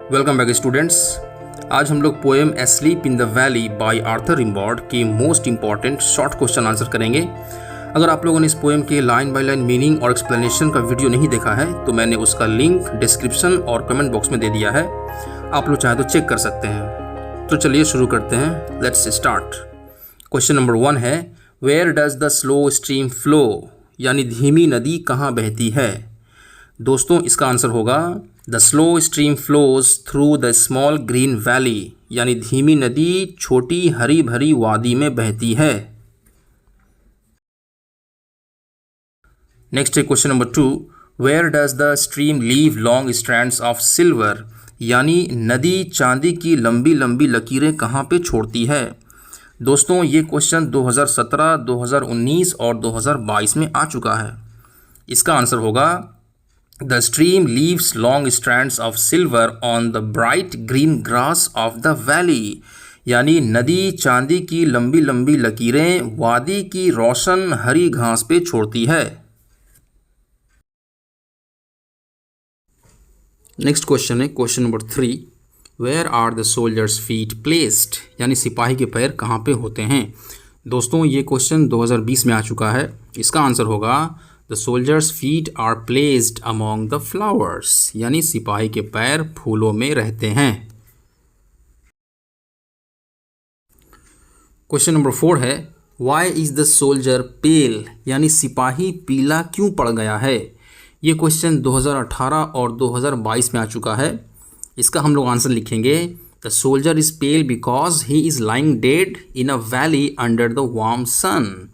Welcome back students. आज हम लोग poem asleep in the valley by Arthur Rimbaud के most important short question answer करेंगे। अगर आप लोगों ने इस पोएम के लाइन बाय लाइन मीनिंग और एक्सप्लेनेशन का वीडियो नहीं देखा है तो मैंने उसका लिंक डिस्क्रिप्शन और कमेंट बॉक्स में दे दिया है, आप लोग चाहें तो चेक कर सकते हैं। तो चलिए शुरू करते हैं, लेट्स स्टार्ट। क्वेश्चन नंबर 1 है, where does the slow stream flow, यानी धीमी नदी कहाँ बहती है। दोस्तों इसका आंसर होगा the slow stream flows through the small green valley, यानी धीमी नदी छोटी हरी भरी वादी में बहती है। नेक्स्ट है question number 2, where does the stream leave long strands of silver, यानी नदी चांदी की लंबी लंबी लकीरें कहाँ पे छोड़ती है। दोस्तों ये क्वेश्चन 2017, 2019 और 2022 में आ चुका है। इसका आंसर होगा The stream leaves long strands of silver on the bright green grass of the valley, यानी नदी चांदी की लंबी लंबी लकीरें वादी की रोशन हरी घास पे छोड़ती है। नेक्स्ट क्वेश्चन है question number 3, where are the soldier's feet placed, यानी सिपाही के पैर कहाँ पे होते हैं। दोस्तों ये क्वेश्चन 2020 में आ चुका है। इसका आंसर होगा the soldier's feet are placed among the flowers, यानी सिपाही के पैर फूलों में रहते हैं। क्वेश्चन नंबर 4 है, वाई इज द सोल्जर पेल, यानी सिपाही पीला क्यों पड़ गया है। ये क्वेश्चन 2018 और 2022 में आ चुका है। इसका हम लोग आंसर लिखेंगे the soldier is pale because he is lying dead in a valley under the warm sun,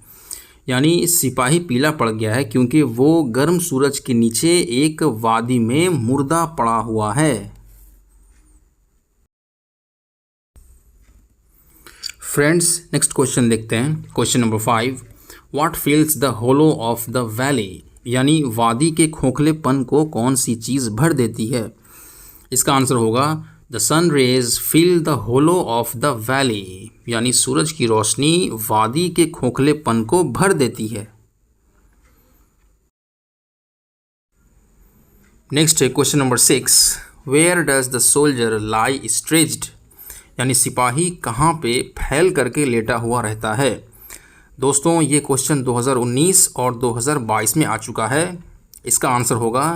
यानी सिपाही पीला पड़ गया है क्योंकि वो गर्म सूरज के नीचे एक वादी में मुर्दा पड़ा हुआ है। फ्रेंड्स नेक्स्ट क्वेश्चन देखते हैं। Question number 5, what fills the hollow of the valley, यानी वादी के खोखलेपन को कौन सी चीज़ भर देती है। इसका आंसर होगा the sun rays fill the hollow of the valley, यानी सूरज की रोशनी वादी के खोखलेपन को भर देती है। नेक्स्ट है question number 6, where does the soldier lie stretched, यानी सिपाही कहाँ पे फैल करके लेटा हुआ रहता है। दोस्तों ये क्वेश्चन 2019 और 2022 में आ चुका है। इसका आंसर होगा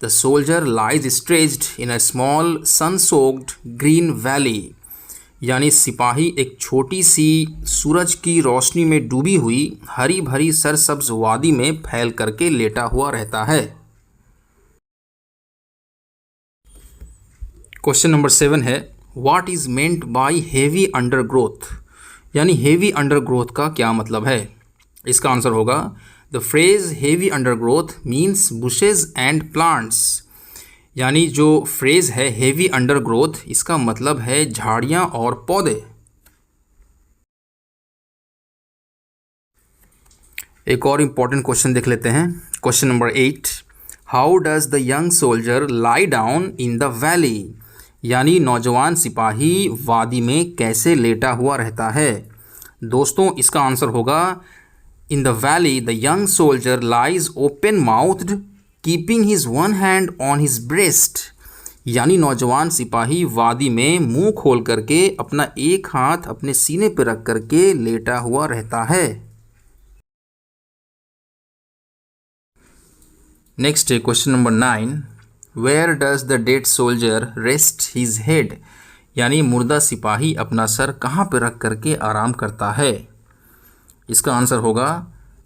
the soldier lies stretched in a small sun soaked green valley, यानी सिपाही एक छोटी सी सूरज की रोशनी में डूबी हुई हरी भरी सरसब्ज वादी में फैल करके लेटा हुआ रहता है। क्वेश्चन नंबर 7 है, what is meant by heavy undergrowth, यानी हेवी अंडरग्रोथ का क्या मतलब है। इसका आंसर होगा the phrase heavy undergrowth means bushes and plants, यानी जो फ्रेज है हेवी अंडरग्रोथ इसका मतलब है झाड़ियाँ और पौधे। एक और इम्पॉर्टेंट क्वेश्चन देख लेते हैं। Question number 8, how does the young soldier lie down in the valley, यानी नौजवान सिपाही वादी में कैसे लेटा हुआ रहता है। दोस्तों इसका आंसर होगा in the valley the young soldier lies open mouthed keeping his one hand on his breast, यानी नौजवान सिपाही वादी में मुंह खोल करके अपना एक हाथ अपने सीने पर रख करके लेटा हुआ रहता है। नेक्स्ट है question number 9, where does the dead soldier rest his head, यानी मुर्दा सिपाही अपना सर कहाँ पर रख करके आराम करता है। इसका आंसर होगा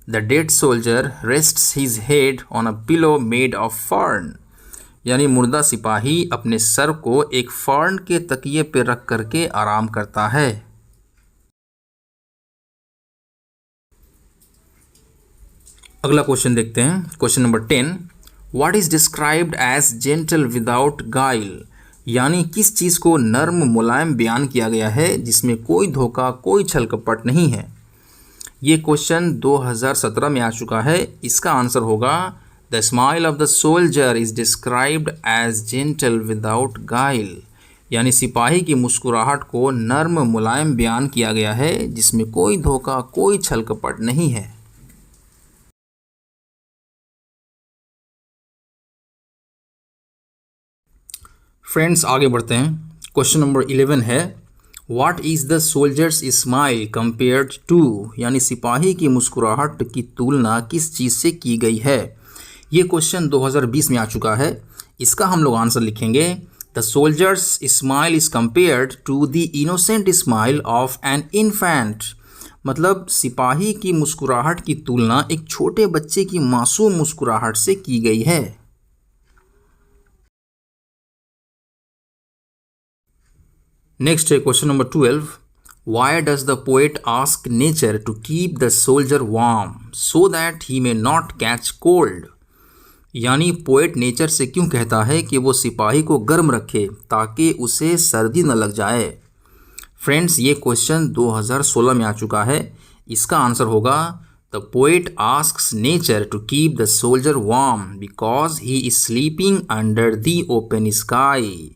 the dead soldier rests his head on a pillow made of fern, यानी मुर्दा सिपाही अपने सर को एक फर्न के तकिए पर रख करके आराम करता है। अगला क्वेश्चन देखते हैं। Question number 10, what is described as gentle without guile, यानी किस चीज़ को नर्म मुलायम बयान किया गया है जिसमें कोई धोखा कोई छल कपट नहीं है। ये क्वेश्चन 2017 में आ चुका है। इसका आंसर होगा the smile of the soldier is described as gentle without guile, यानी सिपाही की मुस्कुराहट को नर्म मुलायम बयान किया गया है जिसमें कोई धोखा कोई छल कपट नहीं है। फ्रेंड्स आगे बढ़ते हैं। क्वेश्चन नंबर 11 है what is the soldier's smile compared to, यानी सिपाही की मुस्कुराहट की तुलना किस चीज़ से की गई है। ये क्वेश्चन 2020 में आ चुका है। इसका हम लोग आंसर लिखेंगे the soldier's smile is compared to the innocent smile of an infant. मतलब सिपाही की मुस्कुराहट की तुलना एक छोटे बच्चे की मासूम मुस्कुराहट से की गई है। नेक्स्ट है question number 12 why does the poet ask nature to keep the soldier warm so that he may not catch cold. यानी पोएट नेचर से क्यों कहता है कि वो सिपाही को गर्म रखे ताकि उसे सर्दी न लग जाए। फ्रेंड्स ये क्वेश्चन 2016 में आ चुका है। इसका आंसर होगा the poet asks nature to keep the soldier warm because he is sleeping under the open sky.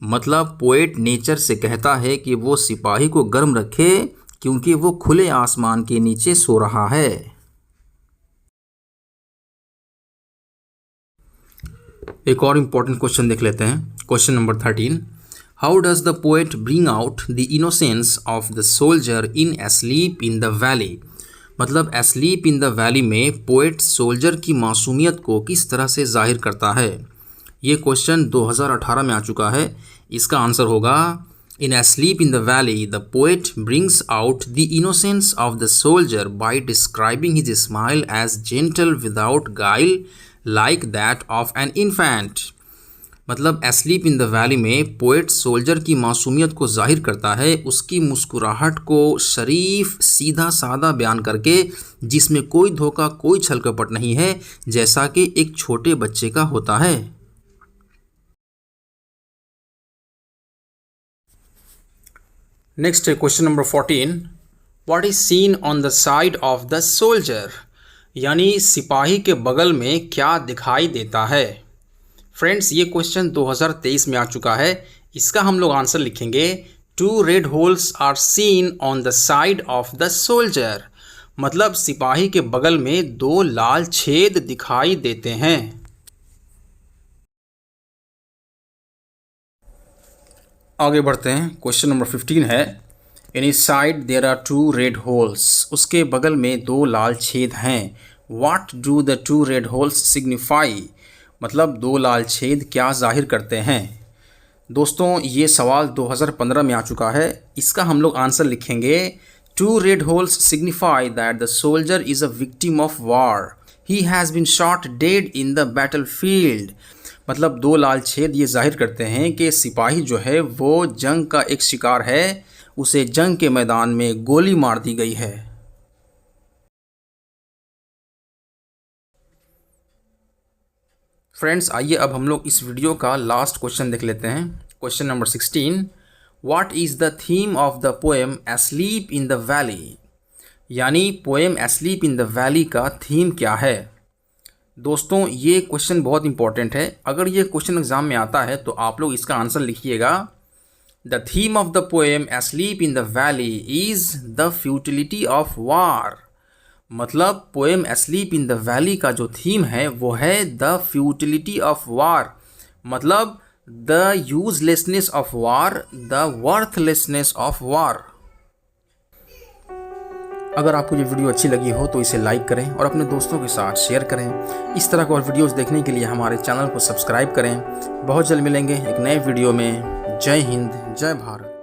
मतलब पोएट नेचर से कहता है कि वो सिपाही को गर्म रखे क्योंकि वो खुले आसमान के नीचे सो रहा है। एक और इम्पॉर्टेंट क्वेश्चन देख लेते हैं। Question number 13 how does the poet bring out the innocence of the soldier in asleep in the valley. मतलब एस्लीप इन द वैली में पोएट सोल्जर की मासूमियत को किस तरह से जाहिर करता है। ये क्वेश्चन 2018 में आ चुका है। इसका आंसर होगा in asleep in the valley the poet brings out the innocence of the soldier by describing his smile as gentle without guile like that of an infant. मतलब एस्लीप इन द वैली में poet soldier की मासूमियत को जाहिर करता है उसकी मुस्कुराहट को शरीफ सीधा सादा बयान करके जिसमें कोई धोखा कोई छल कपट नहीं है जैसा कि एक छोटे बच्चे का होता है। नेक्स्ट है question number 14 what is seen on the side of the soldier. यानी सिपाही के बगल में क्या दिखाई देता है। फ्रेंड्स ये क्वेश्चन 2023 में आ चुका है। इसका हम लोग आंसर लिखेंगे 2 red holes are seen on the side of the soldier. मतलब सिपाही के बगल में 2 लाल छेद दिखाई देते हैं। आगे बढ़ते हैं। क्वेश्चन नंबर 15 है in his side there are 2 red holes. उसके बगल में 2 लाल छेद हैं। What do the 2 red holes signify. मतलब 2 लाल छेद क्या जाहिर करते हैं। दोस्तों ये सवाल 2015 में आ चुका है। इसका हम लोग आंसर लिखेंगे 2 red holes signify that the soldier is a victim of war he has been shot dead in the battlefield. मतलब 2 लाल छेद ये जाहिर करते हैं कि सिपाही जो है वो जंग का एक शिकार है, उसे जंग के मैदान में गोली मार दी गई है। फ्रेंड्स आइए अब हम लोग इस वीडियो का लास्ट क्वेश्चन देख लेते हैं। Question number 16 what is the theme of the poem asleep in the valley. यानी poem asleep in the valley का थीम क्या है। दोस्तों ये क्वेश्चन बहुत इंपॉर्टेंट है। अगर ये क्वेश्चन एग्जाम में आता है तो आप लोग इसका आंसर लिखिएगा the theme of the poem asleep in the valley is the futility of war. मतलब poem asleep in the valley का जो थीम है वो है द फ्यूटिलिटी ऑफ वार। मतलब the uselessness of war, the worthlessness of war. अगर आपको ये वीडियो अच्छी लगी हो तो इसे लाइक करें और अपने दोस्तों के साथ शेयर करें। इस तरह के और वीडियोस देखने के लिए हमारे चैनल को सब्सक्राइब करें। बहुत जल्द मिलेंगे एक नए वीडियो में। जय हिंद, जय भारत।